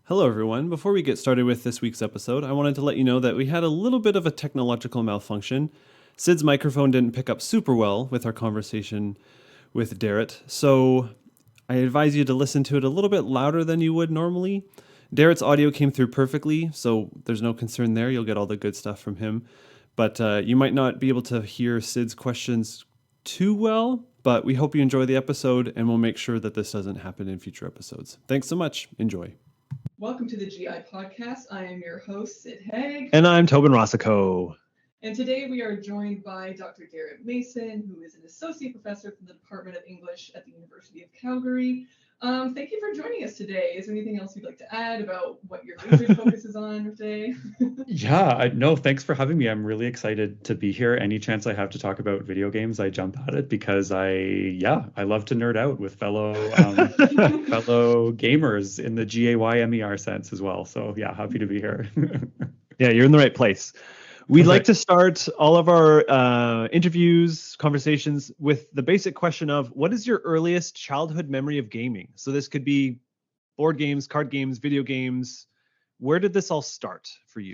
Hello, everyone. Before we get started with this week's episode, I wanted to let you know that we had a little bit of a technological malfunction. Sid's microphone didn't pick up super well with our conversation with Derritt, so I advise you to listen to it a little bit louder than you would normally. Derritt's audio came through perfectly, so there's no concern there. You'll get all the good stuff from him. But you might not be able to hear Sid's questions too well, but we hope you enjoy the episode, and we'll make sure that this doesn't happen in future episodes. Thanks so much. Enjoy. Welcome to the GI Podcast. I am your host, Sid Heeg. And I'm Toben Racicot. And today we are joined by Dr. Derritt Mason, who is an associate professor from the Department of English at the University of Calgary. Thank you for joining us today. Is there anything else you'd like to add about what your research focuses on today? No, thanks for having me. I'm really excited to be here. Any chance I have to talk about video games, I jump at it because I love to nerd out with fellow gamers in the GAYMER sense as well. So yeah, happy to be here. Yeah, you're in the right place. We'd like to start all of our interviews, conversations with the basic question of what is your earliest childhood memory of gaming? So this could be board games, card games, video games. Where did this all start for you?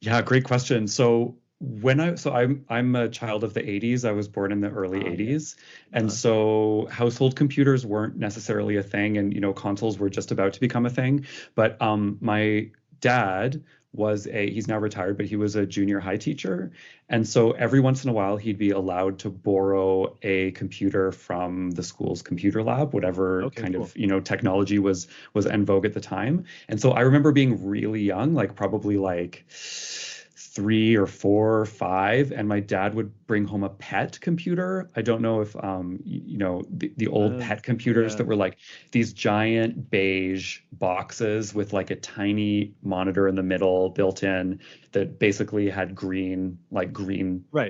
Yeah, great question. So I'm a child of the 80s. I was born in the early 80s. And so household computers weren't necessarily a thing, and consoles were just about to become a thing. But my dad he's now retired, but he was a junior high teacher. And so every once in a while, he'd be allowed to borrow a computer from the school's computer lab, whatever technology was en vogue at the time. And so I remember being really young, probably 3 or 4 or 5, and my dad would bring home a pet computer. I don't know if the old pet computers that were these giant beige boxes with a tiny monitor in the middle built in that basically had green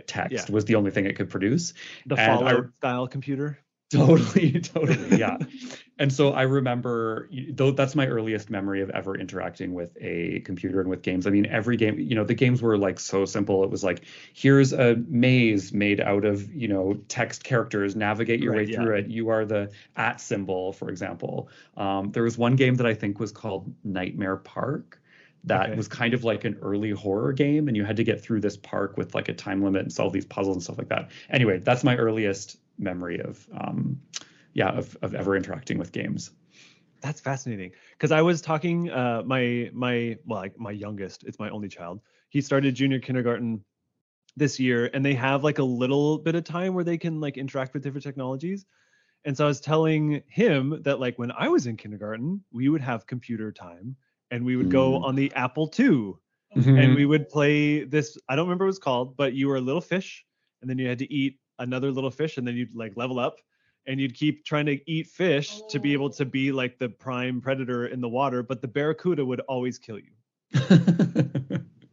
text was the only thing it could produce. The Fallout style computer. Totally, yeah. And so I remember, that's my earliest memory of ever interacting with a computer and with games. I mean, every game, the games were so simple. It was here's a maze made out of, text characters, navigate your way through it. You are the @ symbol, for example. There was one game that I think was called Nightmare Park. That was kind of an early horror game, and you had to get through this park with a time limit and solve these puzzles and stuff like that. Anyway, that's my earliest memory of ever interacting with games. That's fascinating, because I was talking my youngest, it's my only child. He started junior kindergarten this year, and they have a little bit of time where they can interact with different technologies. And so I was telling him that when I was in kindergarten, we would have computer time. And we would go on the Apple II, and we would play this. I don't remember what it's called, but you were a little fish, and then you had to eat another little fish, and then you'd level up, and you'd keep trying to eat fish to be able to be the prime predator in the water. But the barracuda would always kill you.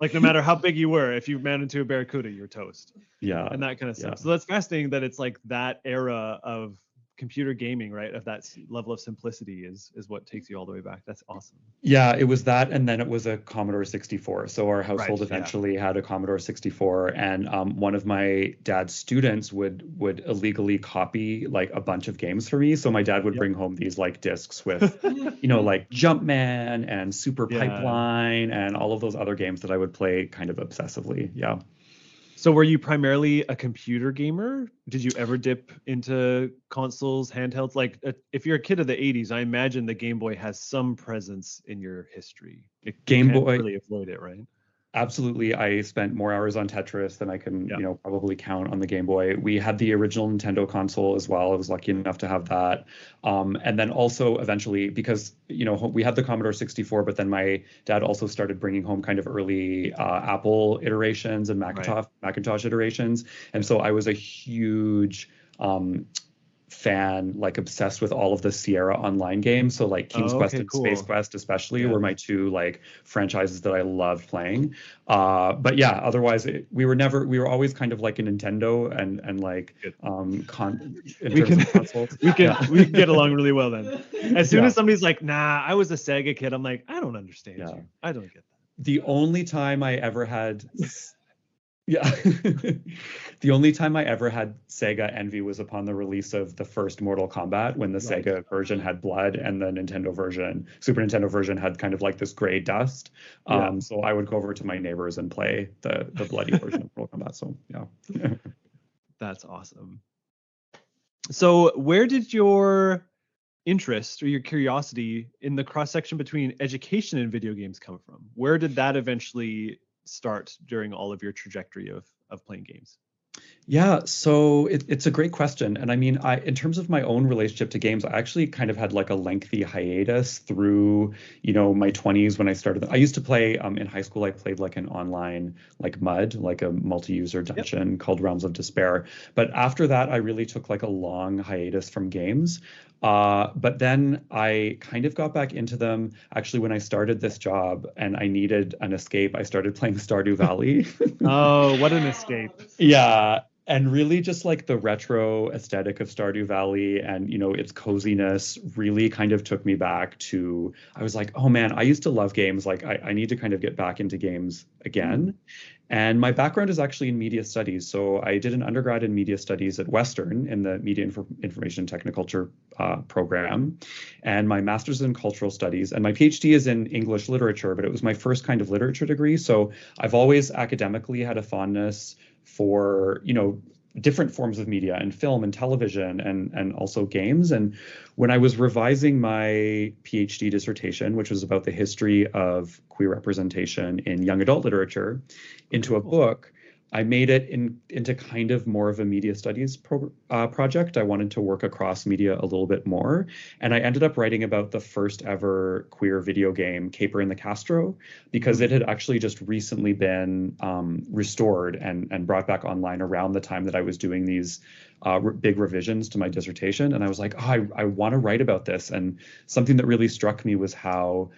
No matter how big you were, if you ran into a barracuda, you're toast. Yeah, and that kind of stuff. So that's fascinating that it's that era of computer gaming, right, of that level of simplicity is what takes you all the way back. That's awesome. Yeah, it was that, and then it was a Commodore 64. So our household eventually had a Commodore 64, and one of my dad's students would illegally copy a bunch of games for me. So my dad would bring home these discs with Jumpman and Super Pipeline and all of those other games that I would play kind of obsessively. Yeah. So were you primarily a computer gamer? Did you ever dip into consoles, handhelds? If you're a kid of the 80s, I imagine the Game Boy has some presence in your history. Game Boy, can't really avoid it, right? Absolutely. I spent more hours on Tetris than I can, probably count on the Game Boy. We had the original Nintendo console as well. I was lucky enough to have that. And then also eventually, because, we had the Commodore 64, but then my dad also started bringing home kind of early Apple iterations and Macintosh iterations. And so I was a huge fan, obsessed with all of the Sierra Online games. So King's Quest and Space Quest especially were my two franchises that I loved playing. But yeah, otherwise we were always kind of a Nintendo and in terms of consoles. we can get along really well then. As soon as somebody's nah, I was a Sega kid, I'm I don't understand you. I don't get that. The only time I ever had Yeah. The only time I ever had Sega envy was upon the release of the first Mortal Kombat, when the Right. Sega version had blood and the Super Nintendo version had kind of like this gray dust. Yeah. So I would go over to my neighbors and play the bloody version of Mortal Kombat. So yeah. That's awesome. So where did your interest or your curiosity in the cross section between education and video games come from? Where did that eventually start during all of your trajectory of playing games? Yeah, so it's a great question. And I mean, in terms of my own relationship to games, I actually kind of had like a lengthy hiatus through, my 20s when I started. I used to play in high school. I played like an online like MUD, like a multi-user dungeon called Realms of Despair. But after that, I really took like a long hiatus from games. But then I kind of got back into them actually when I started this job and I needed an escape. I started playing Stardew Valley. Oh, what an escape. Yeah, and really just like the retro aesthetic of Stardew Valley and its coziness really kind of took me back to, I was like, oh man, I used to love games. Like I need to kind of get back into games again. And my background is actually in media studies. So I did an undergrad in media studies at Western in the Media Information and Technoculture program, and my master's in cultural studies, and my PhD is in English literature, but it was my first kind of literature degree. So I've always academically had a fondness for, different forms of media and film and television and also games. And when I was revising my PhD dissertation, which was about the history of queer representation in young adult literature, into a book, I made it into kind of more of a media studies project. I wanted to work across media a little bit more. And I ended up writing about the first ever queer video game, Caper in the Castro, because it had actually just recently been restored and brought back online around the time that I was doing these big revisions to my dissertation. And I was like, oh, I want to write about this. And something that really struck me was how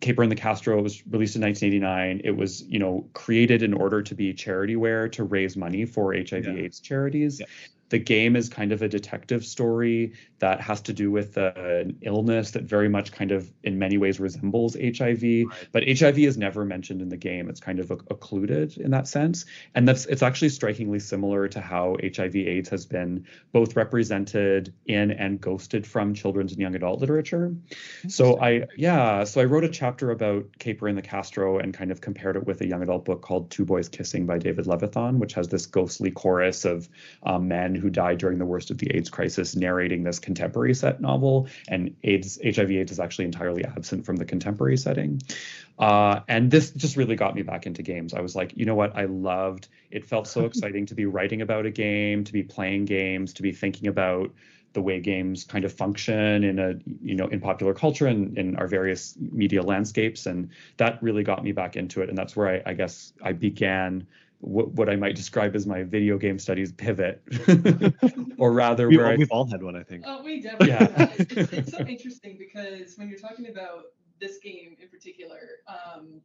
Caper in the Castro was released in 1989. It was, created in order to be charityware to raise money for HIV/AIDS charities. Yeah. The game is kind of a detective story that has to do with an illness that very much kind of in many ways resembles HIV, right. But HIV is never mentioned in the game. It's kind of occluded in that sense. And it's actually strikingly similar to how HIV/AIDS has been both represented in and ghosted from children's and young adult literature. So I wrote a chapter about Caper in the Castro and kind of compared it with a young adult book called Two Boys Kissing by David Levithan, which has this ghostly chorus of men who died during the worst of the AIDS crisis narrating this contemporary set novel, and HIV/AIDS is actually entirely absent from the contemporary setting. And this just really got me back into games. I was like, you know what? It felt so exciting to be writing about a game, to be playing games, to be thinking about the way games kind of function in popular culture and in our various media landscapes. And that really got me back into it. And that's where I guess I began what I might describe as my video game studies pivot, or rather we've all had one, I think. Oh, we definitely have. It's so interesting because when you're talking about this game in particular,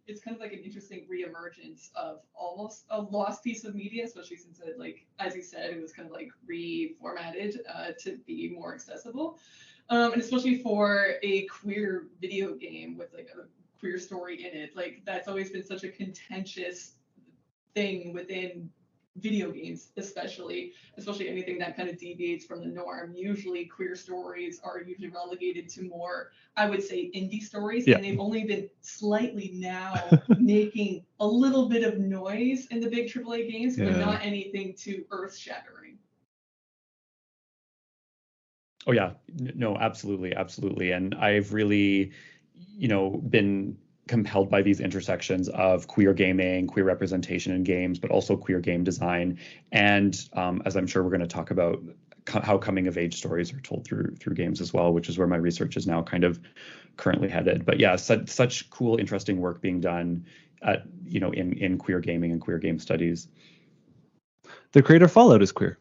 it's kind of like an interesting reemergence of almost a lost piece of media, especially since it, like, as you said, it was kind of like reformatted to be more accessible. And especially for a queer video game with like a queer story in it, like that's always been such a contentious thing within video games, especially anything that kind of deviates from the norm. Usually queer stories are usually relegated to more, I would say, indie stories, and they've only been slightly now making a little bit of noise in the big AAA games, but not anything too earth-shattering. Oh yeah, no, absolutely. And I've really, been compelled by these intersections of queer gaming, queer representation in games, but also queer game design. And as I'm sure we're going to talk about, how coming of age stories are told through games as well, which is where my research is now kind of currently headed. But yeah, such cool, interesting work being done at, in queer gaming and queer game studies. The creator of Fallout is queer.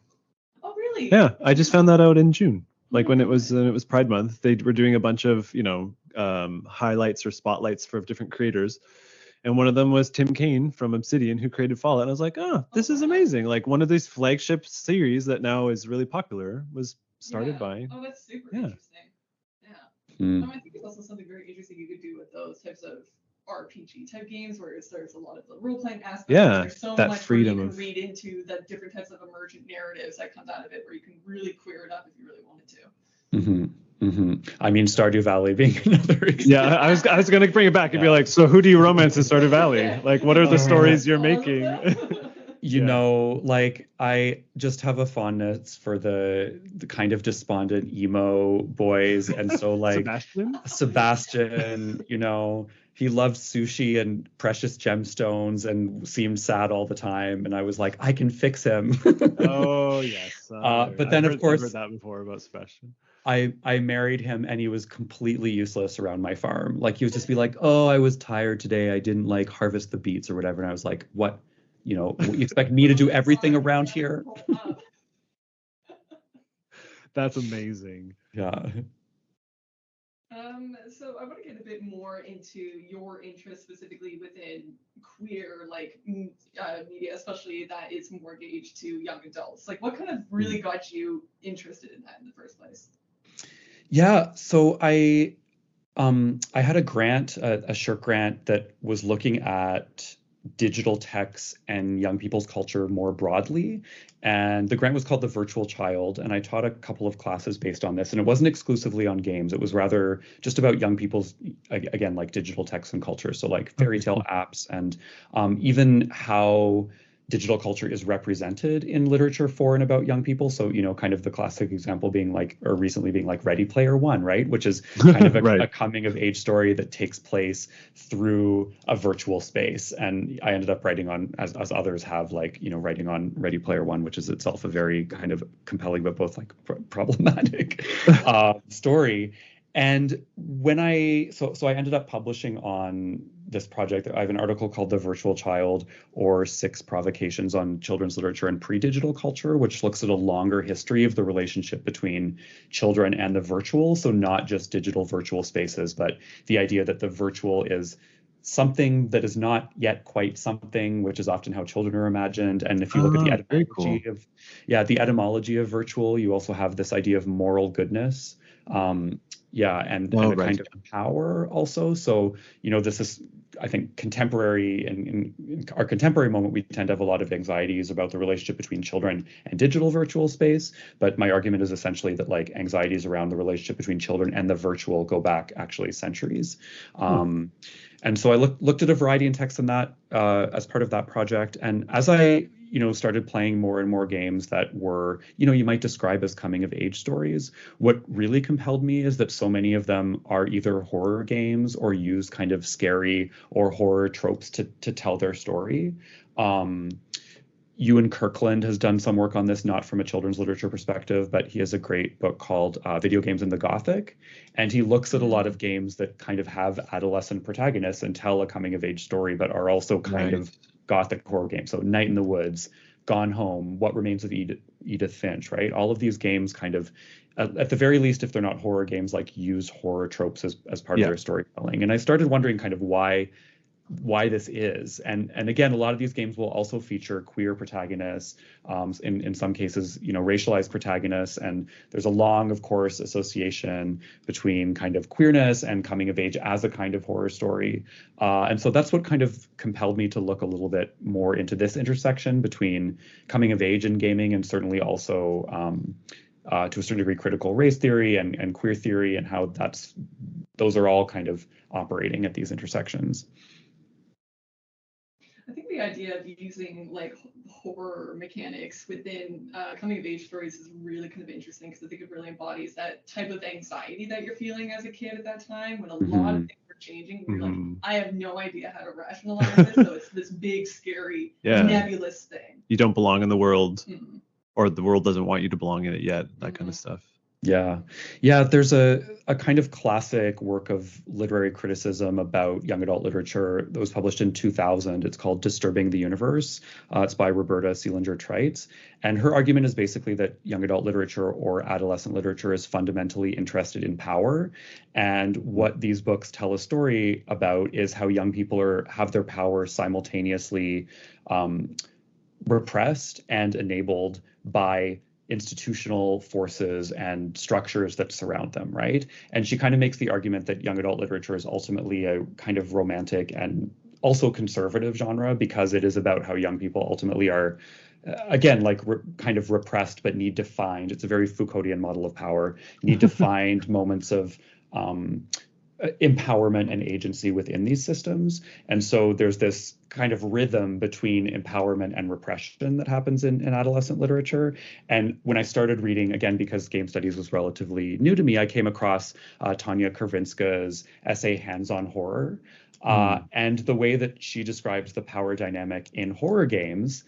Oh, really? Yeah, I just found that out in June. Like when it was Pride Month, they were doing a bunch of highlights or spotlights for different creators, and one of them was Tim Kaine from Obsidian, who created Fallout. And I was like, this is amazing! Like one of these flagship series that now is really popular was started by. Oh, that's super interesting. Yeah. I think it's also something very interesting you could do with those types of RPG type games, whereas there's a lot of the role-playing aspect. Yeah, There's so that much freedom where you of can read into the different types of emergent narratives that comes out of it, where you can really queer it up if you really wanted to. I mean, Stardew Valley being another example. Yeah, I was gonna bring it back and be like, so who do you romance in Stardew Valley? Yeah. Like, what are the stories you're All of making? them. You Yeah. know, like I just have a fondness for the kind of despondent emo boys, and so like Sebastian, you know, he loved sushi and precious gemstones and seemed sad all the time, and I was like, I can fix him. Oh yes. But then of course I've heard that before about Sebastian. I married him and he was completely useless around my farm. Like he would just be like, "Oh, I was tired today. I didn't like harvest the beets or whatever." And I was like, "What? You know, you expect me to do everything around here?" That's amazing. Yeah. So I want to get a bit more into your interest specifically within queer media, especially that is more engaged to young adults. Like, what kind of really got you interested in that in the first place? Yeah, so I had a grant, a SSHRC grant that was looking at digital texts and young people's culture more broadly. And the grant was called The Virtual Child. And I taught a couple of classes based on this. And it wasn't exclusively on games. It was rather just about young people's, again, like digital texts and culture. So like fairy tale apps and even how digital culture is represented in literature for and about young people. So, you know, kind of the classic example being like, or recently being like Ready Player One, right? Which is kind of a coming of age story that takes place through a virtual space. And I ended up writing on, as others have, like, you know, writing on Ready Player One, which is itself a very kind of compelling, but both like problematic story. And when I ended up publishing on this project. I have an article called The Virtual Child, or 6 Provocations on Children's Literature and Pre-Digital Culture, which looks at a longer history of the relationship between children and the virtual. So not just digital virtual spaces, but the idea that the virtual is something that is not yet quite something, which is often how children are imagined. And if you look at the etymology of virtual, you also have this idea of moral goodness. And a kind of power also. So, you know, this is, I think, contemporary, in our contemporary moment, we tend to have a lot of anxieties about the relationship between children and digital virtual space. But my argument is essentially that like anxieties around the relationship between children and the virtual go back actually centuries. And so I looked at a variety of texts in that as part of that project. And as I started playing more and more games that were, you might describe as coming of age stories, what really compelled me is that so many of them are either horror games or use kind of scary or horror tropes to tell their story. Ewan Kirkland has done some work on this, not from a children's literature perspective, but he has a great book called Video Games in the Gothic. And he looks at a lot of games that kind of have adolescent protagonists and tell a coming of age story, but are also kind of Gothic horror games. So Night in the Woods, Gone Home, What Remains of Edith Finch, right? All of these games kind of, at the very least, if they're not horror games, like use horror tropes as part of their storytelling. And I started wondering kind of why this is. And again, a lot of these games will also feature queer protagonists, in some cases, racialized protagonists. And there's a long, of course, association between kind of queerness and coming of age as a kind of horror story. And so that's what kind of compelled me to look a little bit more into this intersection between coming of age and gaming, and certainly also to a certain degree, critical race theory and queer theory, and how those are all kind of operating at these intersections. I think the idea of using like horror mechanics within coming of age stories is really kind of interesting, because I think it really embodies that type of anxiety that you're feeling as a kid at that time, when a lot of things are changing. You're like, I have no idea how to rationalize this, so it's this big, scary, nebulous thing. You don't belong in the world, or the world doesn't want you to belong in it yet. That kind of stuff. Yeah. There's a kind of classic work of literary criticism about young adult literature that was published in 2000. It's called Disturbing the Universe. It's by Roberta Seelinger-Treitz. And her argument is basically that young adult literature or adolescent literature is fundamentally interested in power. And what these books tell a story about is how young people have their power simultaneously repressed and enabled by institutional forces and structures that surround them, right? And she kind of makes the argument that young adult literature is ultimately a kind of romantic and also conservative genre because it is about how young people ultimately are, again, like kind of repressed, but need to find, it's a very Foucauldian model of power, need to find moments of empowerment and agency within these systems. And so there's this kind of rhythm between empowerment and repression that happens in adolescent literature. And when I started reading, again, because game studies was relatively new to me, I came across Tanya Kervinska's essay, Hands on Horror. And the way that she describes the power dynamic in horror games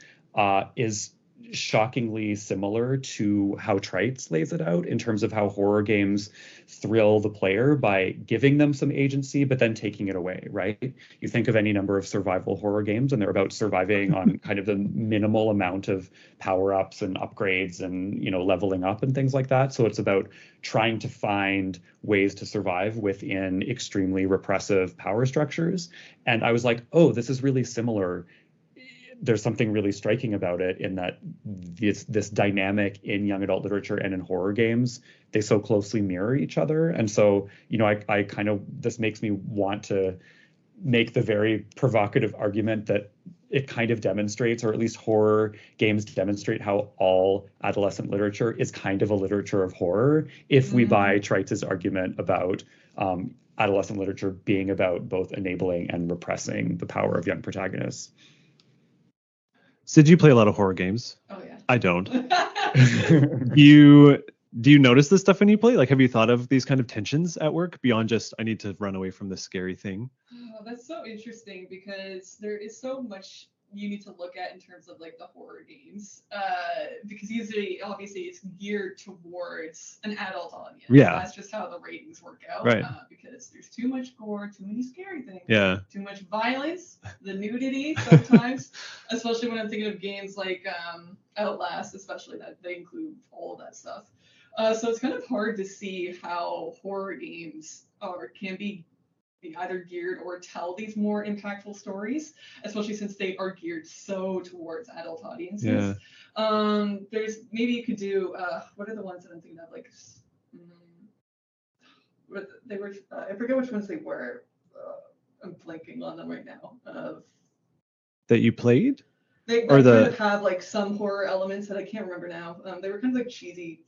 is shockingly similar to how Trites lays it out in terms of how horror games thrill the player by giving them some agency, but then taking it away, right? You think of any number of survival horror games and they're about surviving on kind of the minimal amount of power-ups and upgrades and, you know, leveling up and things like that. So it's about trying to find ways to survive within extremely repressive power structures. And I was like, oh, this is really similar. There's something really striking about it in that this dynamic in young adult literature and in horror games, they so closely mirror each other. And so, you know, I kind of, this makes me want to make the very provocative argument that it kind of demonstrates, or at least horror games demonstrate, how all adolescent literature is kind of a literature of horror if we buy Trites' argument about adolescent literature being about both enabling and repressing the power of young protagonists. So did you play a lot of horror games? Oh yeah. I don't. Do you notice this stuff when you play? Like, have you thought of these kind of tensions at work beyond just I need to run away from this scary thing? Oh, that's so interesting because there is so much you need to look at in terms of like the horror games, because usually, obviously, it's geared towards an adult audience. Yeah. That's just how the ratings work out. Right. Because there's too much gore, too many scary things. Yeah. Too much violence, the nudity sometimes, especially when I'm thinking of games like Outlast, especially that they include all of that stuff. So it's kind of hard to see how horror games can be either geared or tell these more impactful stories, especially since they are geared so towards adult audiences. Yeah. There's maybe you could do what are the ones that I'm thinking of, like they were I forget which ones they were. I'm blanking on them right now. That you played? They kind of have like some horror elements that I can't remember now. They were kind of like cheesy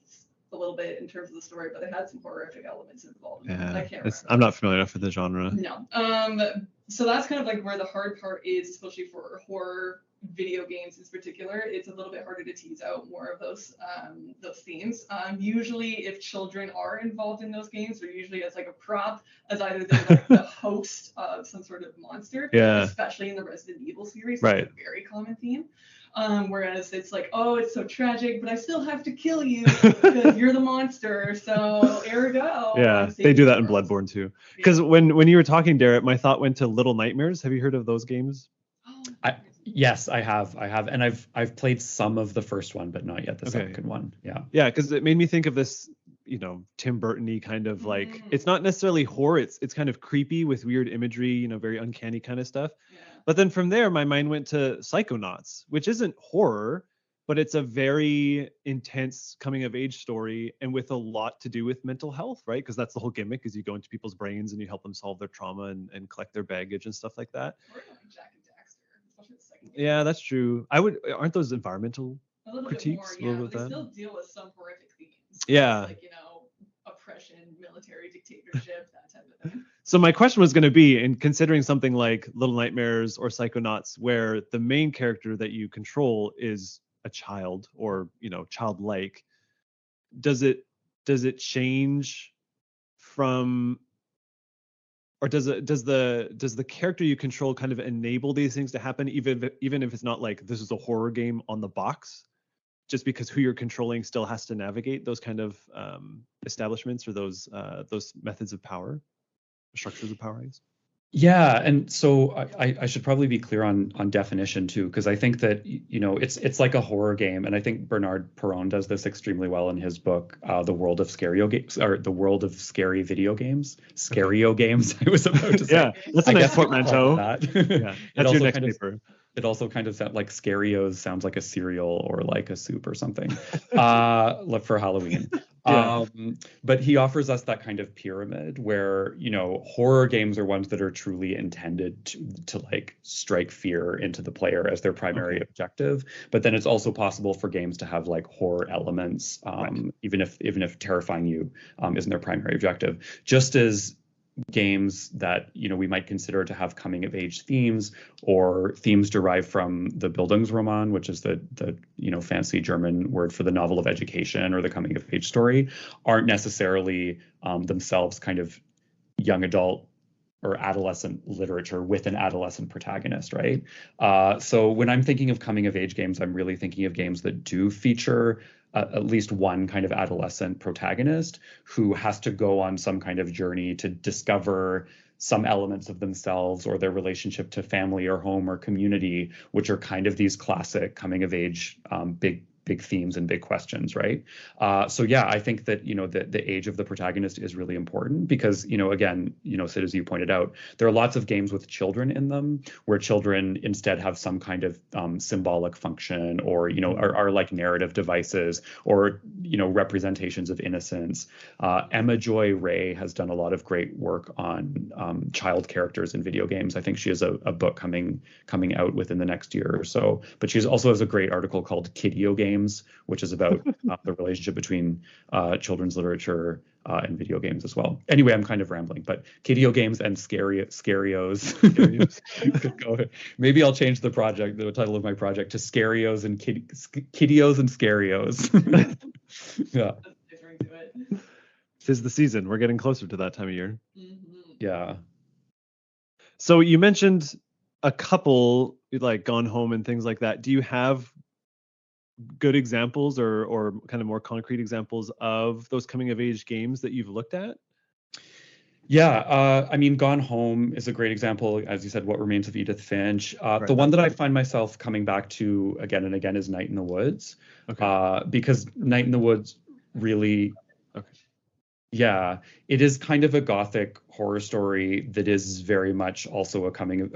a little bit in terms of the story, but they had some horrific elements involved. Yeah, I can't remember. I'm not familiar enough with the genre. No. So that's kind of like where the hard part is, especially for horror video games in particular. It's a little bit harder to tease out more of those themes. Usually, if children are involved in those games, they're usually as like a prop, as either they're like the host of some sort of monster. Yeah. Especially in the Resident Evil series, right. It's a very common theme. Whereas it's like, oh, it's so tragic, but I still have to kill you because you're the monster. So ergo. Yeah, they do that in Bloodborne too. Because when you were talking, Derritt, my thought went to Little Nightmares. Have you heard of those games? Yes, I have, and I've played some of the first one, but not yet the second one. Yeah. Yeah, because it made me think of this, you know, Tim Burton-y kind of like, it's not necessarily horror, it's kind of creepy with weird imagery, you know, very uncanny kind of stuff. Yeah. But then from there, my mind went to Psychonauts, which isn't horror, but it's a very intense coming of age story and with a lot to do with mental health, right? Because that's the whole gimmick, is you go into people's brains and you help them solve their trauma and collect their baggage and stuff like that. Or like Jack and Daxter, especially the second game. Yeah, that's true. Aren't those environmental critiques? Bit more, yeah, but they still deal with some horrific themes. Yeah. Like, you know, oppression, military dictatorship, that type of thing. So my question was going to be, in considering something like Little Nightmares or Psychonauts, where the main character that you control is a child, or, you know, childlike, does it change from, or does the character you control kind of enable these things to happen, even if it's not like this is a horror game on the box, just because who you're controlling still has to navigate those kind of establishments or those methods of power, structures of power, I guess? Yeah, and so I should probably be clear on definition too, because I think that it's like a horror game, and I think Bernard Perron does this extremely well in his book, The World of Scario Games, or The World of Scary Video Games, Okay. Scario Games. I was about to say. Yeah, that's a I nice guess we could call it portmanteau. that. Yeah, It that's your also next kind of paper. it also kind of sounds like Scarios sounds like a cereal or like a soup or something, like for Halloween. Yeah, But he offers us that kind of pyramid where, horror games are ones that are truly intended to like strike fear into the player as their primary okay, objective. But then it's also possible for games to have like horror elements, right. even if terrifying you isn't their primary objective. Just as games that we might consider to have coming of age themes or themes derived from the bildungsroman, which is the fancy German word for the novel of education or the coming of age story, aren't necessarily themselves kind of young adult or adolescent literature with an adolescent protagonist, right? So when I'm thinking of coming of age games, I'm really thinking of games that do feature at least one kind of adolescent protagonist who has to go on some kind of journey to discover some elements of themselves or their relationship to family or home or community, which are kind of these classic coming of age big themes and big questions, right? So yeah, I think that the age of the protagonist is really important because again, Sid, as you pointed out, there are lots of games with children in them where children instead have some kind of symbolic function or are like narrative devices or representations of innocence. Emma Joy Ray has done a lot of great work on child characters in video games. I think she has a book coming out within the next year or so. But she also has a great article called Kiddio Games, which is about the relationship between children's literature and video games as well. Anyway, I'm kind of rambling, but Kiddio Games and Scarios. Could go. Maybe I'll change the title of my project to Scarios and Kiddios and Scarios. Yeah. Different to it. 'Tis the season. We're getting closer to that time of year. Mm-hmm. Yeah. So you mentioned a couple like Gone Home and things like that. Do you have good examples or kind of more concrete examples of those coming of age games that you've looked at? Yeah, I mean, Gone Home is a great example, as you said, What Remains of Edith Finch. Right. The one that I find myself coming back to again and again is Night in the Woods, because Night in the Woods really, Okay. yeah, it is kind of a gothic horror story that is very much also a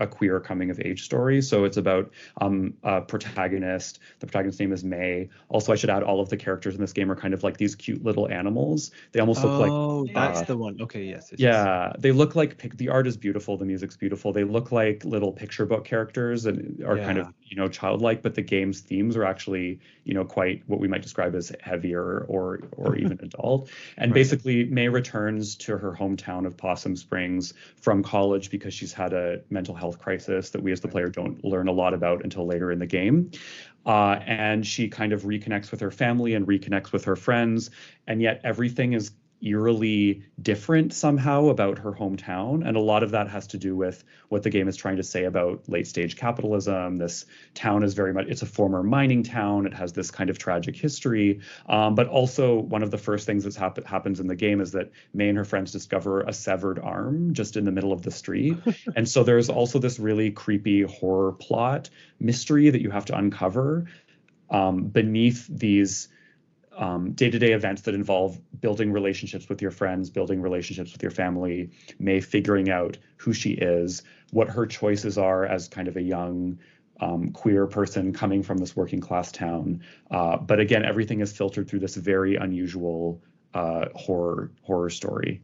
queer coming of age story. So it's about a protagonist. The protagonist's name is May. Also, I should add all of the characters in this game are kind of like these cute little animals. They almost look like that's the one. Okay, yes. yeah, they look like the art is beautiful, the music's beautiful. They look like little picture book characters and are kind of childlike, but the game's themes are actually quite what we might describe as heavier or even adult. And basically, May returns to her hometown of Possum Springs from college because she's had a mental health crisis that we as the player don't learn a lot about until later in the game. And she kind of reconnects with her family and reconnects with her friends, and yet everything is eerily different somehow about her hometown. And a lot of that has to do with what the game is trying to say about late stage capitalism. This town is very much, it's a former mining town. It has this kind of tragic history. But also one of the first things that happens in the game is that May and her friends discover a severed arm just in the middle of the street. And so there's also this really creepy horror plot mystery that you have to uncover beneath these day-to-day events that involve building relationships with your friends, building relationships with your family, May figuring out who she is, what her choices are as kind of a young queer person coming from this working class town. But again, everything is filtered through this very unusual horror story.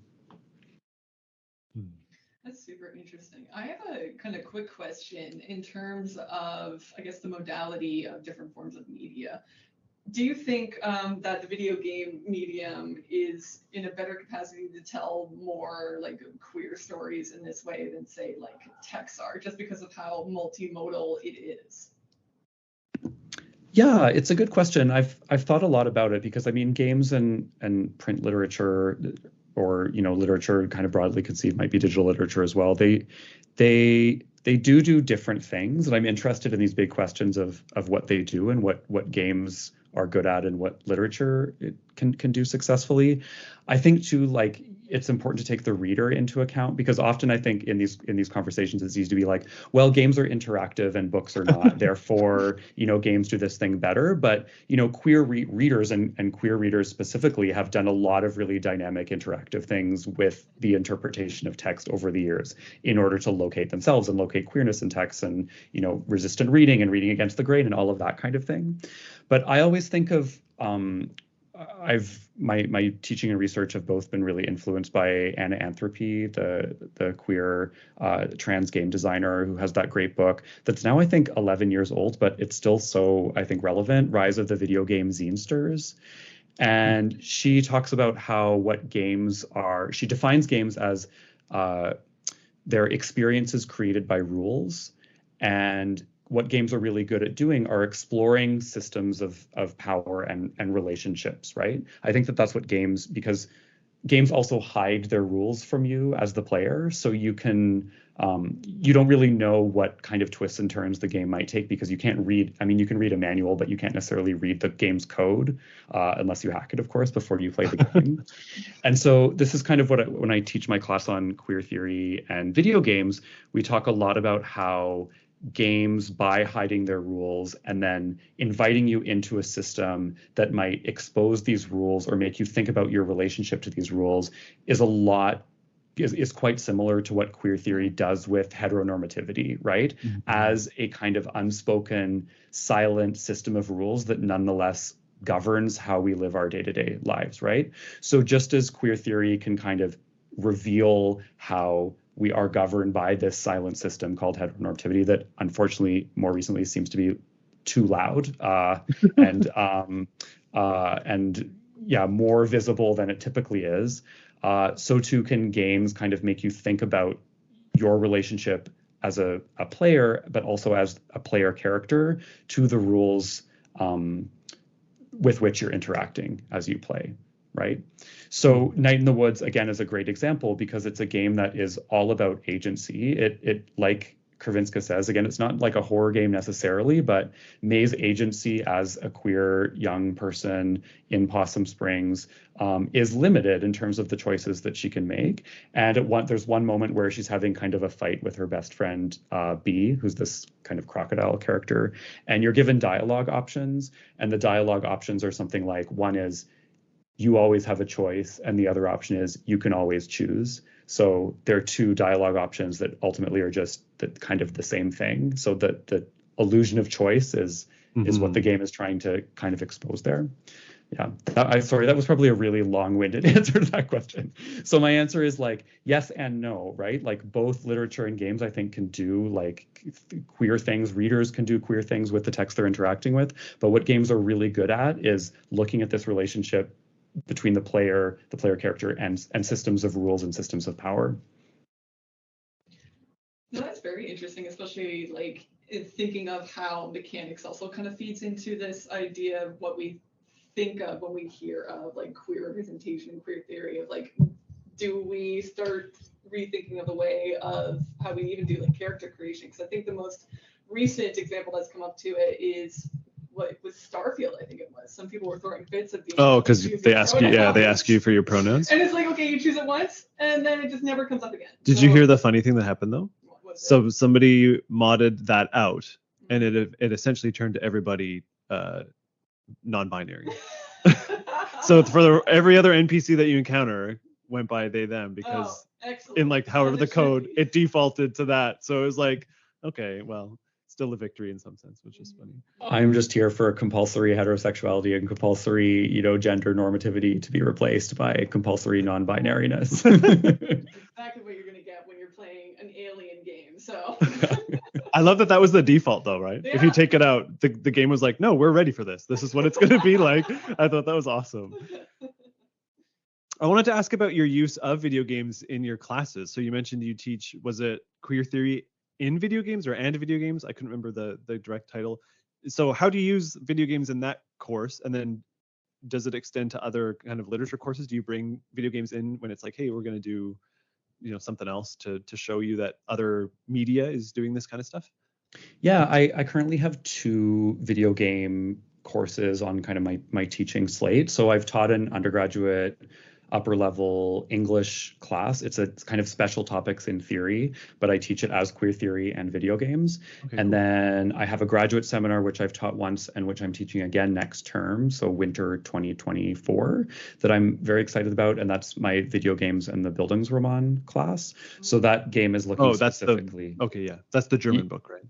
That's super interesting. I have a kind of quick question in terms of, I guess, the modality of different forms of media. Do you think that the video game medium is in a better capacity to tell more like queer stories in this way than say like texts are, just because of how multimodal it is? Yeah, it's a good question. I've thought a lot about it because I mean games and print literature or literature kind of broadly conceived might be digital literature as well. They do different things, and I'm interested in these big questions of what they do and what games are good at and what literature it can do successfully. I think too, like it's important to take the reader into account, because often I think in these conversations it's easy to be like, well, games are interactive and books are not, therefore, games do this thing better. But queer readers and queer readers specifically have done a lot of really dynamic interactive things with the interpretation of text over the years in order to locate themselves and locate queerness in text, and resistant reading and reading against the grain and all of that kind of thing. But I always think of my teaching and research have both been really influenced by Anna Anthropy, the queer trans game designer who has that great book that's now I think 11 years old, but it's still so I think relevant, Rise of the Video Game Zinesters. And she talks about how what games are, she defines games as their experiences created by rules, and what games are really good at doing are exploring systems of power and relationships, right? I think that's what games, because games also hide their rules from you as the player, so you don't really know what kind of twists and turns the game might take, because you can't read, you can read a manual, but you can't necessarily read the game's code, unless you hack it, of course, before you play the game. And so this is kind of when I teach my class on queer theory and video games, we talk a lot about how games, by hiding their rules and then inviting you into a system that might expose these rules or make you think about your relationship to these rules, is quite similar to what queer theory does with heteronormativity, right? Mm-hmm. As a kind of unspoken, silent system of rules that nonetheless governs how we live our day-to-day lives, right? So just as queer theory can kind of reveal how we are governed by this silent system called heteronormativity that unfortunately more recently seems to be too loud and more visible than it typically is. So too can games kind of make you think about your relationship as a player, but also as a player character to the rules with which you're interacting as you play. Right. So Night in the Woods, again, is a great example because it's a game that is all about agency. It like Kravinska says, again, it's not like a horror game necessarily, but May's agency as a queer young person in Possum Springs is limited in terms of the choices that she can make. And there's one moment where she's having kind of a fight with her best friend, B, who's this kind of crocodile character. And you're given dialogue options. And the dialogue options are something like, one is, you always have a choice, and the other option is you can always choose. So there are two dialogue options that ultimately are just kind of the same thing. So the illusion of choice is what the game is trying to kind of expose there. Yeah, sorry, that was probably a really long-winded answer to that question. So my answer is like yes and no, right? Like both literature and games, I think, can do like queer things. Readers can do queer things with the text they're interacting with. But what games are really good at is looking at this relationship between the player character, and systems of rules and systems of power. No, that's very interesting, especially like thinking of how mechanics also kind of feeds into this idea of what we think of when we hear of like queer representation, queer theory, of like, do we start rethinking of the way of how we even do like character creation? Because I think the most recent example that's come up to it is what with Starfield, I think it was. Some people were throwing fits of being. Oh, because they ask you for your pronouns. And it's like, okay, you choose it once, and then it just never comes up again. Did you hear the funny thing that happened though? So somebody modded that out, and it essentially turned everybody non-binary. So for every other NPC that you encounter went by they them, because in like however the code it defaulted to that. So it was like, okay, well, still a victory in some sense, which is funny. I'm just here for compulsory heterosexuality and compulsory, gender normativity to be replaced by compulsory non-binariness. Exactly what you're going to get when you're playing an alien game. So I love that was the default though, right? Yeah. If you take it out, the game was like, no, we're ready for this. This is what it's going to be like. I thought that was awesome. I wanted to ask about your use of video games in your classes. So you mentioned you teach, was it queer theory in video games and video games? I couldn't remember the direct title. So how do you use video games in that course? And then does it extend to other kind of literature courses? Do you bring video games in when it's like, hey, we're going to do, something else to show you that other media is doing this kind of stuff? Yeah, I currently have 2 video game courses on kind of my teaching slate. So I've taught an undergraduate upper level English class. It's kind of special topics in theory, but I teach it as queer theory and video games. Okay, And cool. then I have a graduate seminar, which I've taught once and which I'm teaching again next term, so winter 2024, that I'm very excited about. And that's my video games and the bildungsroman class. So that game is looking specifically. Okay, yeah. That's the German book, right?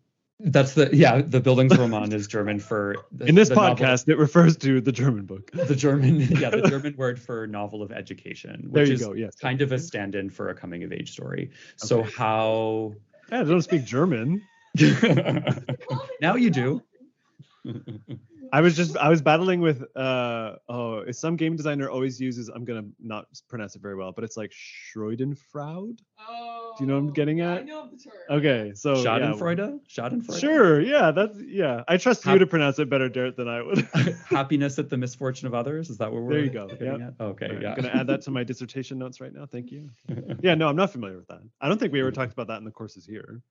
That's the bildungsroman is German for in this the podcast novel, it refers to the German book. the German word for novel of education, which is yes. kind of a stand-in for a coming of age story. So Okay. how I don't speak German. now you do. I was battling with some game designer always uses, I'm gonna not pronounce it very well, but it's like Schadenfreude. Oh, do you know what I'm getting at? I know the term. Okay, so Schadenfreude? Schadenfreude? Sure, yeah, I trust you to pronounce it better, Derritt, than I would. Happiness at the misfortune of others, is that what we're there you go. getting at? Okay, right, yeah. I'm gonna add that to my dissertation notes right now. Thank you. Yeah, no, I'm not familiar with that. I don't think we ever talked about that in the courses here.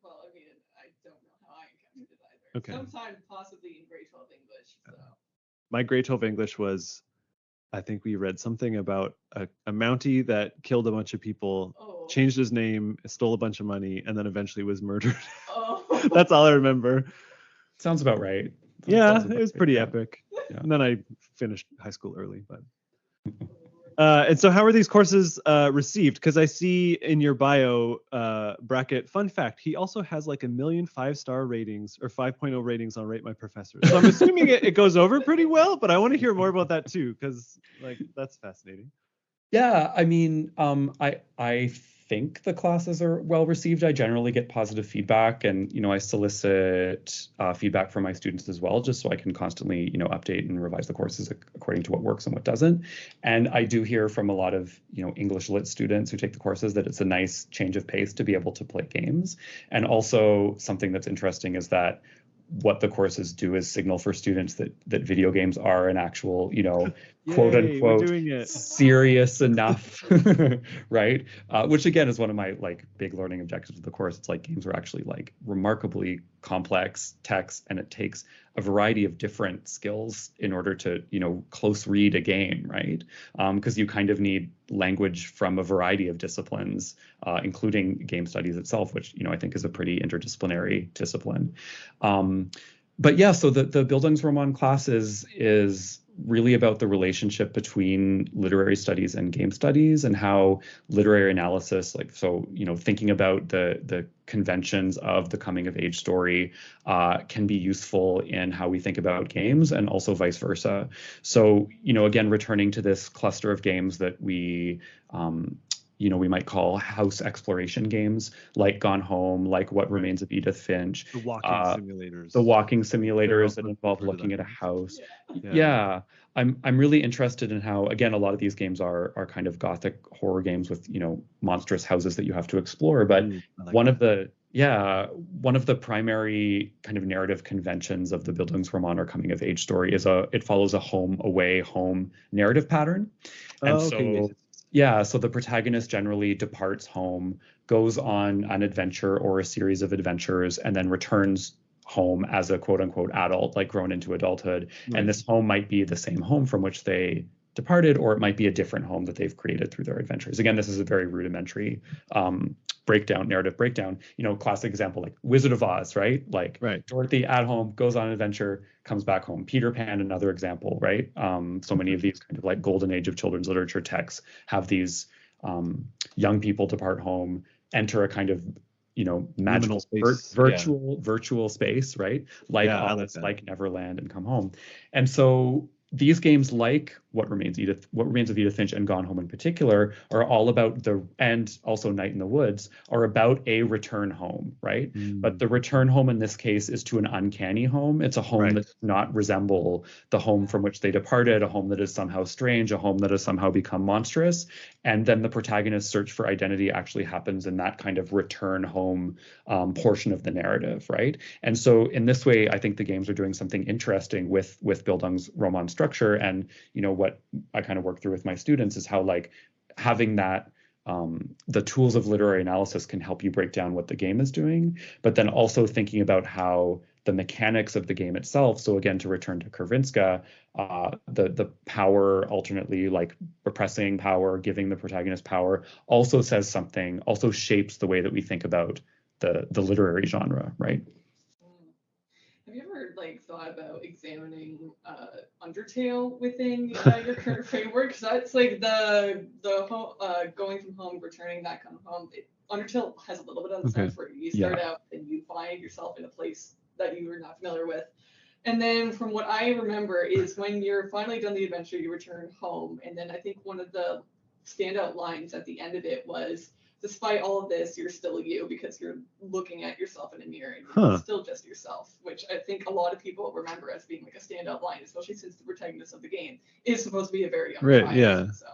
Well, I mean, I don't know how I encountered it either. Okay. Sometime possibly in grade 12 English. So. My grade 12 English was, I think we read something about a Mountie that killed a bunch of people, changed his name, stole a bunch of money, and then eventually was murdered. Oh. That's all I remember. Sounds about right. Yeah, it was pretty epic. Yeah. And then I finished high school early, but. And so how are these courses received? Because I see in your bio bracket, fun fact, he also has like 1 million 5-star ratings or 5.0 ratings on Rate My Professor. So I'm assuming it goes over pretty well, but I want to hear more about that too, because like that's fascinating. Yeah, I mean, I think the classes are well received. I generally get positive feedback, and I solicit feedback from my students as well, just so I can constantly update and revise the courses according to what works and what doesn't. And I do hear from a lot of English lit students who take the courses that it's a nice change of pace to be able to play games. And also something that's interesting is that what the courses do is signal for students that video games are an actual, quote unquote serious enough, right? Which again is one of my big learning objectives of the course. It's like games are actually remarkably complex text, and it takes a variety of different skills in order to close read a game, right? Because you kind of need language from a variety of disciplines, including game studies itself, which I think is a pretty interdisciplinary discipline. But yeah, so the Bildungsroman class is really about the relationship between literary studies and game studies, and how literary analysis, thinking about the conventions of the coming of age story can be useful in how we think about games, and also vice versa. So, again, returning to this cluster of games that we might call house exploration games, like Gone Home, like What Remains of Edith Finch. The walking simulators. The walking simulators that involve looking at a house. Yeah. I'm really interested in how, again, a lot of these games are kind of gothic horror games with, monstrous houses that you have to explore. But one of the primary kind of narrative conventions of the Bildungsroman or coming of age story is it follows a home away home narrative pattern. And so the protagonist generally departs home, goes on an adventure or a series of adventures, and then returns home as a quote unquote adult, grown into adulthood. Right. And this home might be the same home from which they departed, or it might be a different home that they've created through their adventures. Again, this is a very rudimentary narrative breakdown. Classic example, like Wizard of Oz, right? Right. Dorothy at home, goes on an adventure, comes back home. Peter Pan, another example, right? So many of these kind of golden age of children's literature texts have these young people depart home, enter a kind of magical space, virtual space, right? Alice, like Neverland, and come home. And so these games, like What Remains of Edith Finch and Gone Home in particular, are all about and also Night in the Woods, are about a return home, right? But the return home in this case is to an uncanny home. It's a home that does not resemble the home from which they departed, a home that is somehow strange, a home that has somehow become monstrous. And then the protagonist's search for identity actually happens in that kind of return home portion of the narrative, right? And so in this way, I think the games are doing something interesting with Bildungsroman structure. And what I kind of work through with my students is how having that the tools of literary analysis can help you break down what the game is doing, but then also thinking about how the mechanics of the game itself. So again, to return to Kervinska, the power alternately like repressing power, giving the protagonist power, also says something, also shapes the way that we think about the literary genre, right? Have you ever like thought about examining Undertale within your current framework? Because that's like the going from home, returning that kind of home. Undertale has a little bit of the sense where you start out and you find yourself in a place that you were not familiar with. And then from what I remember is when you're finally done the adventure, you return home. And then I think one of the standout lines at the end of it was, despite all of this, you're still you because you're looking at yourself in a mirror and you're still just yourself, which I think a lot of people remember as being like a standout line, especially since the protagonist of the game is supposed to be a very young child. So.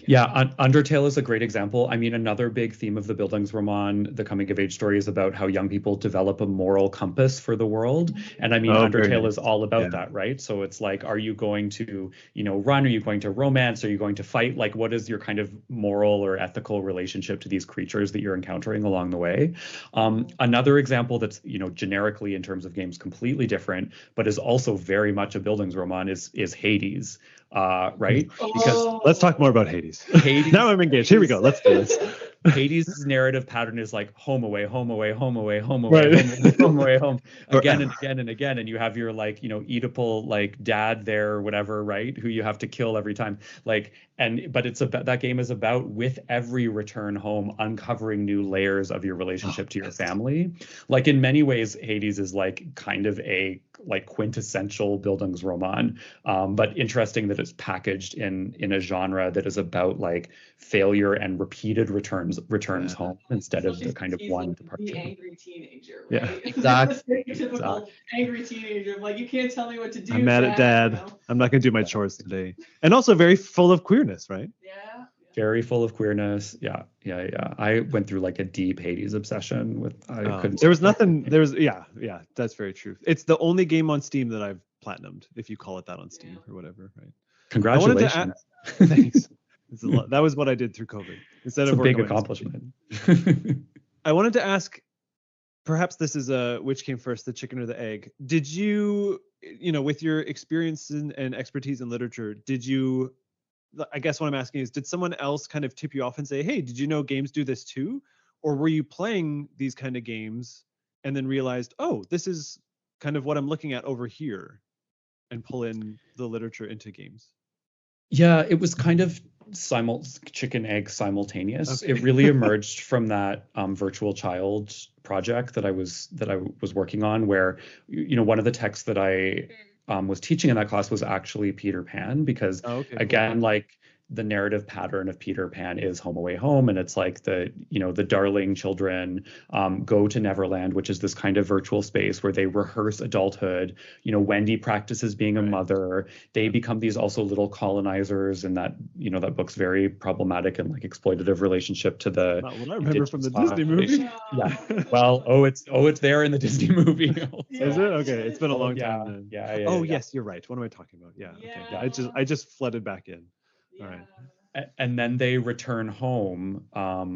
Yeah, Undertale is a great example. I mean, another big theme of the Bildungsroman, the coming of age story, is about how young people develop a moral compass for the world. And I mean, Undertale is all about that, right? So it's like, are you going to, run? Are you going to romance? Are you going to fight? Like, what is your kind of moral or ethical relationship to these creatures that you're encountering along the way? Another example that's, generically in terms of games completely different, but is also very much a Bildungsroman is Hades. Right? Because let's talk more about Hades. Now I'm engaged. Here we go. Let's do this. Hades' narrative pattern is like home away, home away, home away, home away, home away, home again and again and again. And you have your like, Oedipal like dad there or whatever, right? Who you have to kill every time. Like, but it's about, that game is about, with every return home, uncovering new layers of your relationship to your family. Like in many ways, Hades is like kind of a like quintessential Bildungsroman, but interesting that it's packaged in a genre that is about like failure and repeated returns home instead of the kind of one departure. The angry teenager, right? Yeah, exactly. Typical angry teenager. Like, you can't tell me what to do. I'm mad at dad. I'm not going to do my chores today. And also very full of queerness, right? Yeah. Very full of queerness. Yeah. I went through like a deep Hades obsession with. There was nothing. There was. Yeah. That's very true. It's the only game on Steam that I've platinumed, if you call it that on Steam or whatever, right? Congratulations. Thanks. That was what I did through COVID. Instead of a big accomplishment. I wanted to ask, perhaps this is which came first, the chicken or the egg? Did you, with your experience and expertise in literature, I guess what I'm asking is, did someone else kind of tip you off and say, hey, did you know games do this too? Or were you playing these kind of games and then realized, oh, this is kind of what I'm looking at over here, and pull in the literature into games? Yeah, it was kind of chicken egg simultaneous. Okay. It really emerged from that virtual child project that I was working on, where one of the texts that I was teaching in that class was actually Peter Pan, because again, like the narrative pattern of Peter Pan is home away home, and it's like the darling children go to Neverland, which is this kind of virtual space where they rehearse adulthood. Wendy practices being a mother. They become these also little colonizers, and that that book's very problematic and like exploitative relationship to the. Not what I remember from the Disney movie. Yeah. Well, it's there in the Disney movie. Is it? Okay, it's been a long time then. Yeah. Oh yes, you're right. What am I talking about? Yeah. Okay. Yeah, I just flooded back in. All right. And then they return home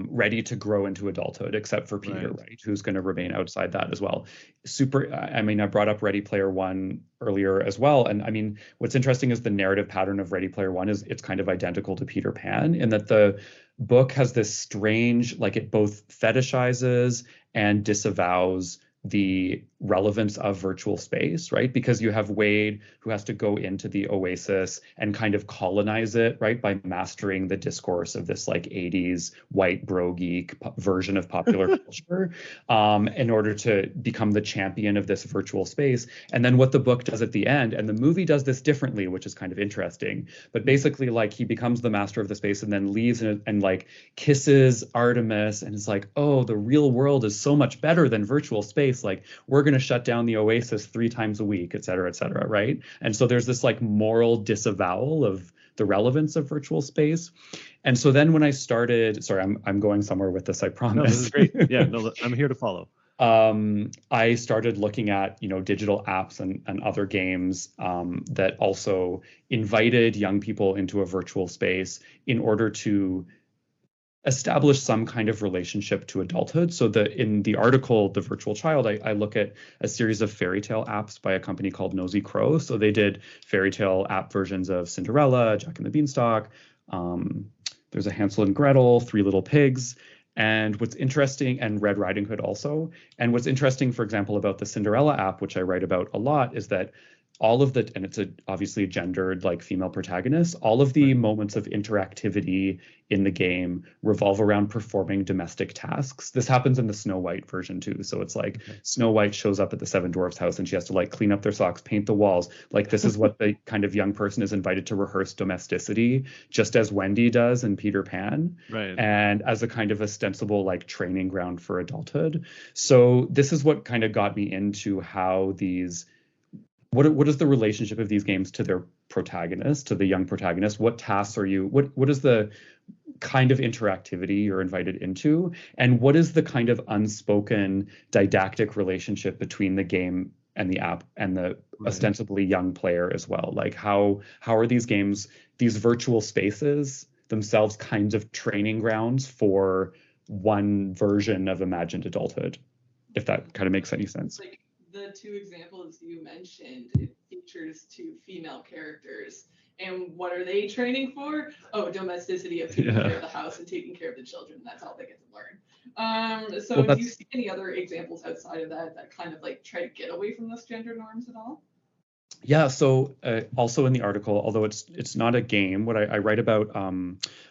ready to grow into adulthood, except for Peter, right? Who's going to remain outside that as well. I brought up Ready Player One earlier as well. And I mean, what's interesting is the narrative pattern of Ready Player One is it's kind of identical to Peter Pan, in that the book has this strange, like it both fetishizes and disavows the relevance of virtual space, right? Because you have Wade, who has to go into the oasis and kind of colonize it, right? By mastering the discourse of this like 80s white bro geek version of popular culture, in order to become the champion of this virtual space. And then what the book does at the end, and the movie does this differently, which is kind of interesting, but basically like he becomes the master of the space and then leaves and like kisses Artemis and is like, oh, the real world is so much better than virtual space. Like, we're going to shut down the oasis 3 times a week, et cetera, right? And so there's this like moral disavowal of the relevance of virtual space. And so then when I started, sorry, I'm going somewhere with this, I promise. No, this is great. Yeah, no, I'm here to follow. I started looking at, digital apps and other games that also invited young people into a virtual space in order to establish some kind of relationship to adulthood. So in the article, The Virtual Child, I look at a series of fairy tale apps by a company called Nosy Crow. So they did fairy tale app versions of Cinderella, Jack and the Beanstalk. There's a Hansel and Gretel, Three Little Pigs. And what's interesting, and Red Riding Hood also. And what's interesting, for example, about the Cinderella app, which I write about a lot, is that all of the, and it's obviously a gendered like female protagonist, all of the moments of interactivity in the game revolve around performing domestic tasks. This happens in the Snow White version too. So it's like Snow White shows up at the Seven Dwarfs house and she has to like clean up their socks, paint the walls. Like this is what the kind of young person is invited to rehearse domesticity, just as Wendy does in Peter Pan. Right. And as a kind of ostensible like training ground for adulthood. So this is what kind of got me into how these, what is the relationship of these games to their protagonist, to the young protagonist? What tasks are you, what is the kind of interactivity you're invited into? And what is the kind of unspoken didactic relationship between the game and the app and the ostensibly young player as well? Like how are these games, these virtual spaces themselves kinds of training grounds for one version of imagined adulthood, if that kind of makes any sense? Like the two examples you mentioned, it features two female characters. And what are they training for? Oh, domesticity of taking care of the house and taking care of the children. That's all they get to learn. So do you see any other examples outside of that kind of like try to get away from those gender norms at all? Yeah, so also in the article, although it's not a game, what I write about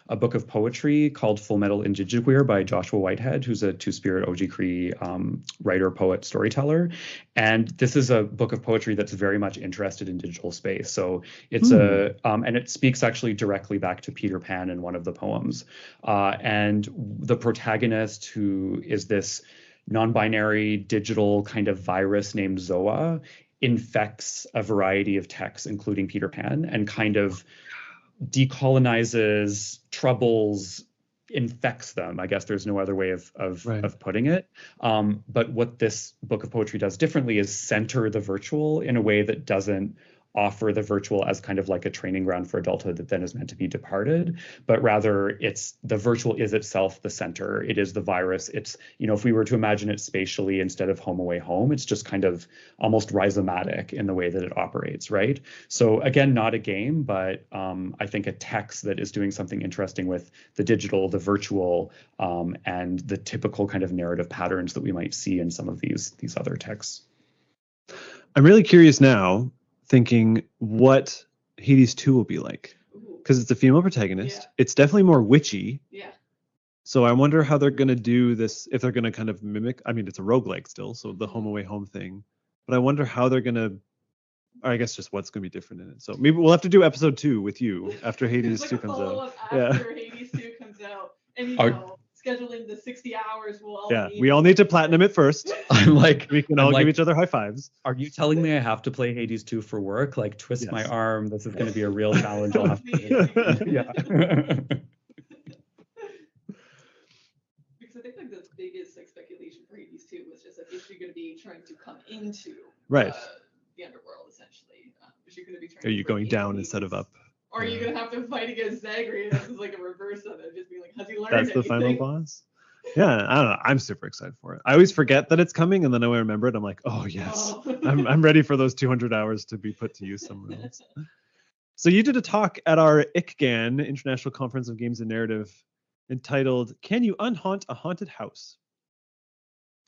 a book of poetry called Full Metal Injigiguir by Joshua Whitehead, who's a Two-Spirit Ojibwe writer, poet, storyteller. And this is a book of poetry that's very much interested in digital space. So it's and it speaks actually directly back to Peter Pan in one of the poems. And the protagonist, who is this non-binary digital kind of virus named Zoa, infects a variety of texts, including Peter Pan, and kind of decolonizes, troubles, infects them. I guess there's no other way of putting it. But what this book of poetry does differently is center the virtual in a way that doesn't offer the virtual as kind of like a training ground for adulthood that then is meant to be departed, but rather it's the virtual is itself the center. It is the virus. It's, you know, if we were to imagine it spatially instead of home away home, it's just kind of almost rhizomatic in the way that it operates, right? So again, not a game, but I think a text that is doing something interesting with the digital, the virtual, and the typical kind of narrative patterns that we might see in some of these other texts. I'm really curious now, thinking what Hades 2 will be like, because it's a female protagonist. Yeah. It's definitely more witchy. Yeah. So I wonder how they're going to do this, if they're going to kind of mimic, I mean, it's a roguelike still, so the home away home thing, but I wonder how they're going to, or I guess just what's going to be different in it. So maybe we'll have to do episode 2 with you after Hades 2 comes out. After Hades 2 comes out. And you know, scheduling the 60 hours will all we all need to platinum it first. I'm like, we can all give each other high fives. Are you telling me I have to play Hades 2 for work? Like, twist my arm. This is going to be a real challenge. I'll have to yeah. Because I think like the biggest like speculation for Hades 2 was just like, is she going to be trying to come into the underworld essentially? Is she going to be trying? Are you going down instead of up? Or are you going to have to fight against Zagreus? This is like a reverse of it. Just being like, has he learned That's anything? The final boss? Yeah, I don't know. I'm super excited for it. I always forget that it's coming, and then when I remember it, I'm like, oh, yes. I'm ready for those 200 hours to be put to use somewhere else. So you did a talk at our ICGAN, International Conference of Games and Narrative, entitled, Can You Unhaunt a Haunted House?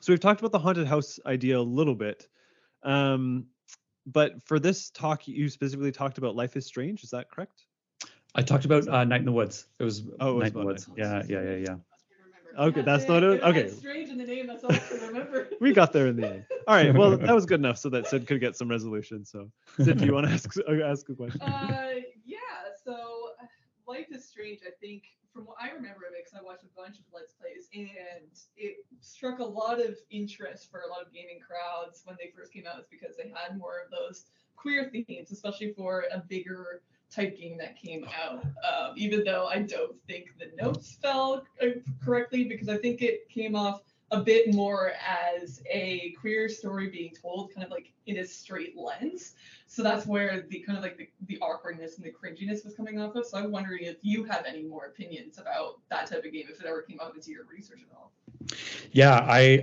So we've talked about the haunted house idea a little bit. But for this talk, you specifically talked about Life is Strange. Is that correct? I talked about Night in the Woods. It was Night in the Woods. Yeah. Okay, that's not it. Okay. It's strange in the name. That's all I can remember. We got there in the end. All right. Well, that was good enough so that Sid could get some resolution. So, Sid, do you want to ask a question? Yeah. So, Life is Strange. I think from what I remember of it, because I watched a bunch of Let's Plays, and it struck a lot of interest for a lot of gaming crowds when they first came out. It's because they had more of those queer themes, especially for a bigger type game that came out. Even though I don't think the notes fell correctly, because I think it came off a bit more as a queer story being told kind of like in a straight lens. So that's where the kind of like the awkwardness and the cringiness was coming off of. So I'm wondering if you have any more opinions about that type of game, if it ever came up into your research at all. Yeah,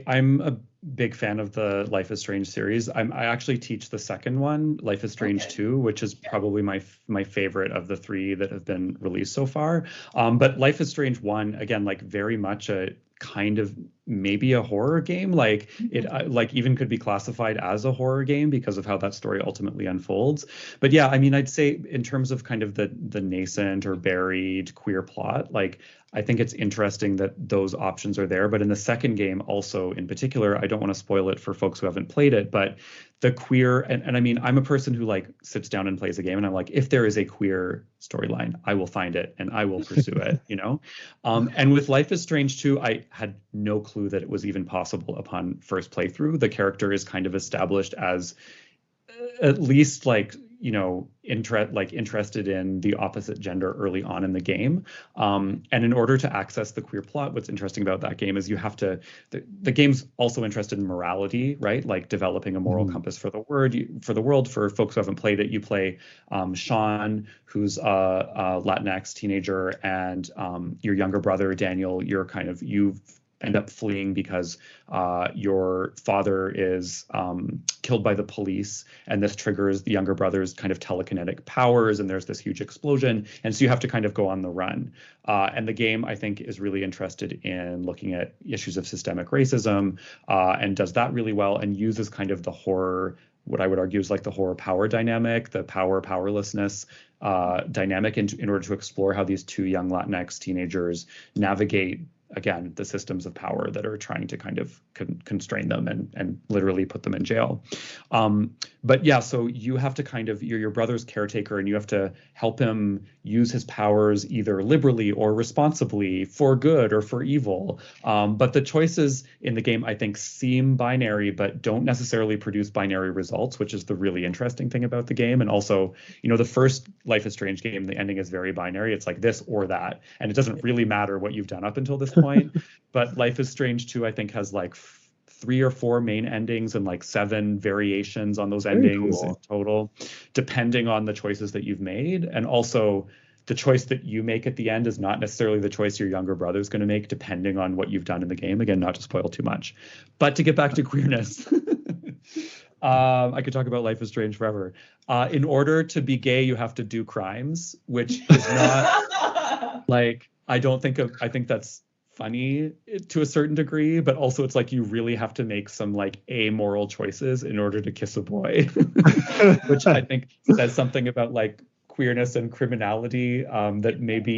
I'm a big fan of the Life is Strange series. I actually teach the second one, Life is Strange 2, which is probably my favorite of the three that have been released so far. But Life is Strange 1, again, like very much a kind of maybe a horror game. Like it like even could be classified as a horror game because of how that story ultimately unfolds. But yeah, I mean, I'd say in terms of kind of the nascent or buried queer plot, like I think it's interesting that those options are there. But in the second game also in particular, I don't want to spoil it for folks who haven't played it, but the queer, and I mean, I'm a person who like sits down and plays a game and I'm like, if there is a queer storyline, I will find it and I will pursue it, you know? And with Life is Strange 2, I had no clue that it was even possible upon first playthrough. The character is kind of established as at least like, you know, interested in the opposite gender early on in the game. And in order to access the queer plot, what's interesting about that game is you have to, the game's also interested in morality, right? Like developing a moral compass for the world. For folks who haven't played it, you play Sean, who's a Latinx teenager, and your younger brother, Daniel, you end up fleeing because your father is killed by the police, and this triggers the younger brother's kind of telekinetic powers, and there's this huge explosion, and so you have to kind of go on the run. And the game, I think, is really interested in looking at issues of systemic racism, and does that really well, and uses kind of the horror, what I would argue is like the horror power dynamic, the powerlessness dynamic in order to explore how these two young Latinx teenagers navigate, again, the systems of power that are trying to kind of constrain them and literally put them in jail. But yeah, so you have to kind of, you're your brother's caretaker, and you have to help him use his powers either liberally or responsibly, for good or for evil. But the choices in the game, I think, seem binary, but don't necessarily produce binary results, which is the really interesting thing about the game. And also, you know, the first Life is Strange game, the ending is very binary. It's like this or that. And it doesn't really matter what you've done up until this point. But Life is Strange 2, I think, has like 3 or 4 main endings and like 7 variations on those endings in total, depending on the choices that you've made. And also, the choice that you make at the end is not necessarily the choice your younger brother is going to make, depending on what you've done in the game. Again, not to spoil too much. But to get back to queerness, I could talk about Life is Strange forever. In order to be gay, you have to do crimes, which is not like, I think that's funny to a certain degree, but also it's like you really have to make some like amoral choices in order to kiss a boy, which I think says something about like queerness and criminality that may be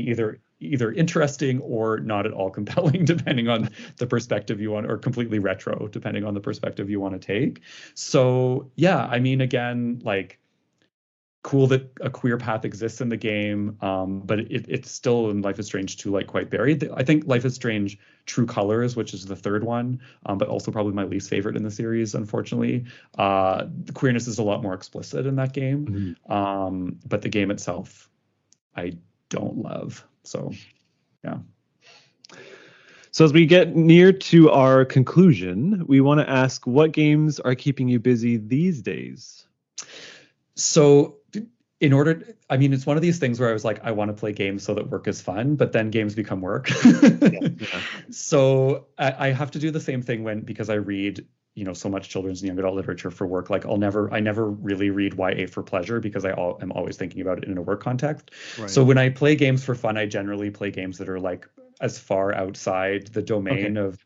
either interesting or not at all compelling, depending on the perspective you want, or completely retro, depending on the perspective you want to take. So yeah, I mean, again, like, cool that a queer path exists in the game, but it's still in Life is Strange 2 like quite buried. I think Life is Strange True Colors, which is the third one, but also probably my least favorite in the series, unfortunately. The queerness is a lot more explicit in that game, but the game itself I don't love. So yeah. So as we get near to our conclusion, we want to ask, what games are keeping you busy these days? So I mean, it's one of these things where I was like, I want to play games so that work is fun, but then games become work. So I have to do the same thing because I read, you know, so much children's and young adult literature for work. Like I never really read YA for pleasure because I'm always thinking about it in a work context. Right. So when I play games for fun, I generally play games that are like as far outside the domain of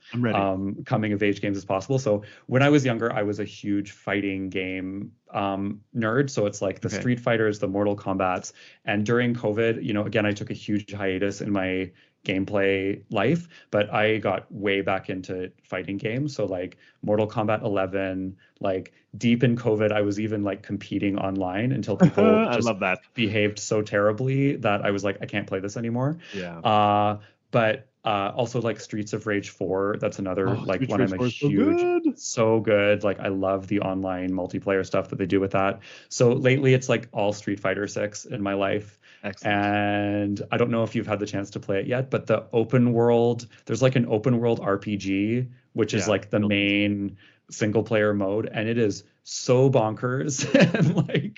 coming of age games as possible. So when I was younger, I was a huge fighting game nerd. So it's like the Street Fighters, the Mortal Kombats. And during COVID, you know, again, I took a huge hiatus in my gameplay life, but I got way back into fighting games. So like Mortal Kombat 11, like deep in COVID, I was even like competing online until people I love that. behaved so terribly that I was like, I can't play this anymore. Yeah. But also like Streets of Rage 4, that's another like one I'm a huge, so good. Like I love the online multiplayer stuff that they do with that. So lately it's like all Street Fighter 6 in my life. Excellent. And I don't know if you've had the chance to play it yet, but there's like an open world RPG which is like the main single player mode, and it is so bonkers. And like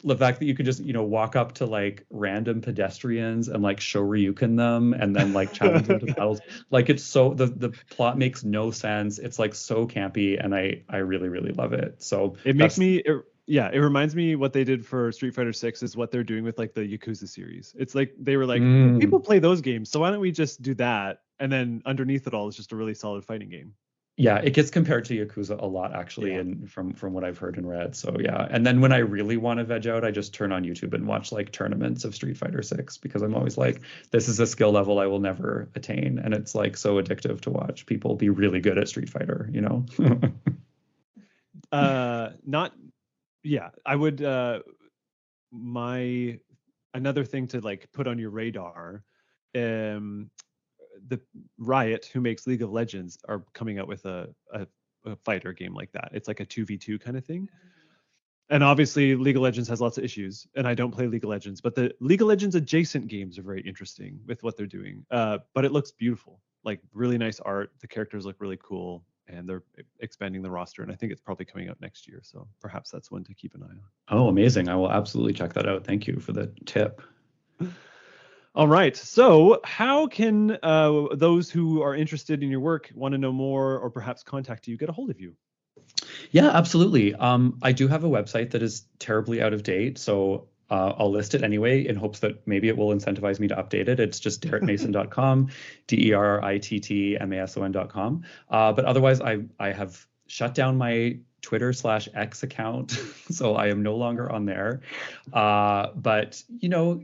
the fact that you could just, you know, walk up to like random pedestrians and like shoryuken them and then like challenge them to battles. Like it's so the plot makes no sense. It's like so campy, and I really, really love it. So it makes me it reminds me what they did for Street Fighter 6 is what they're doing with like the Yakuza series. It's like they were like, people play those games, so why don't we just do that? And then underneath it all is just a really solid fighting game. Yeah, it gets compared to Yakuza a lot, actually, and from what I've heard and read. So yeah, and then when I really want to veg out, I just turn on YouTube and watch like tournaments of Street Fighter 6, because I'm always like, this is a skill level I will never attain, and it's like so addictive to watch people be really good at Street Fighter, you know. I would another thing to like put on your radar, the Riot, who makes League of Legends, are coming out with a fighter game like that. It's like a 2v2 kind of thing. And obviously League of Legends has lots of issues, and I don't play League of Legends, but the League of Legends adjacent games are very interesting with what they're doing. But it looks beautiful, like really nice art. The characters look really cool, and they're expanding the roster, and I think it's probably coming out next year. So perhaps that's one to keep an eye on. Oh, amazing. I will absolutely check that out. Thank you for the tip. All right. So how can those who are interested in your work, want to know more, or perhaps contact you, get a hold of you? Yeah, absolutely. I do have a website that is terribly out of date, so I'll list it anyway in hopes that maybe it will incentivize me to update it. It's just derrittmason.com, DERRITTMASON.com. But otherwise, I have shut down my Twitter/X account, so I am no longer on there. But, you know,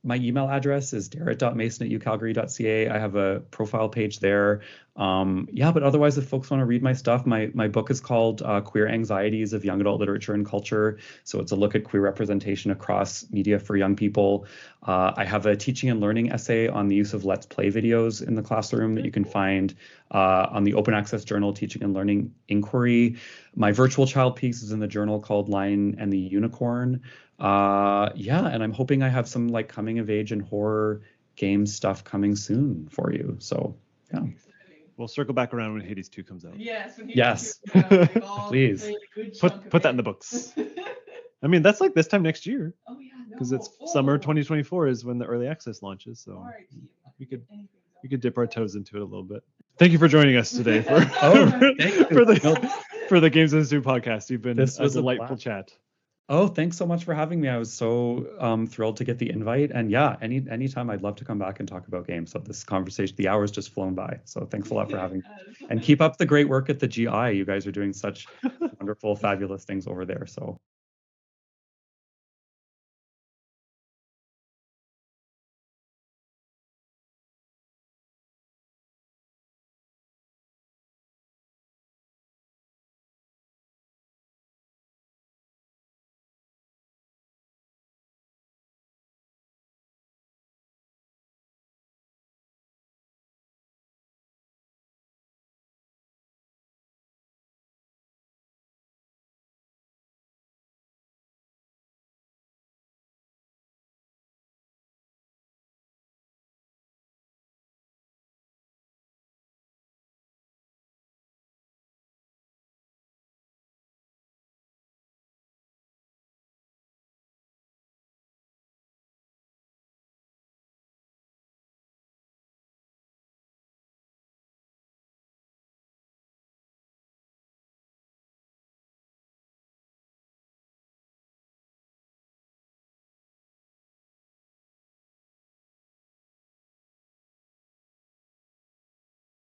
my email address is derritt.mason@ucalgary.ca. I have a profile page there. But otherwise, if folks want to read my stuff, my book is called Queer Anxieties of Young Adult Literature and Culture. So it's a look at queer representation across media for young people. I have a teaching and learning essay on the use of Let's Play videos in the classroom that you can find on the Open Access Journal Teaching and Learning Inquiry. My virtual child piece is in the journal called Lion and the Unicorn. And I'm hoping I have some like coming of age and horror game stuff coming soon for you. So yeah. We'll circle back around when Hades 2 comes out. Yes. Please put that in the books. I mean, that's like this time next year. Oh yeah, because it's summer 2024 is when the early access launches. So we could dip our toes into it a little bit. Thank you for joining us today for the Games Institute podcast. You've been a delightful chat. Oh, thanks so much for having me. I was so thrilled to get the invite. And yeah, anytime I'd love to come back and talk about games. So this conversation, the hour's just flown by. So thanks a lot for having me. And keep up the great work at the GI. You guys are doing such wonderful, fabulous things over there. So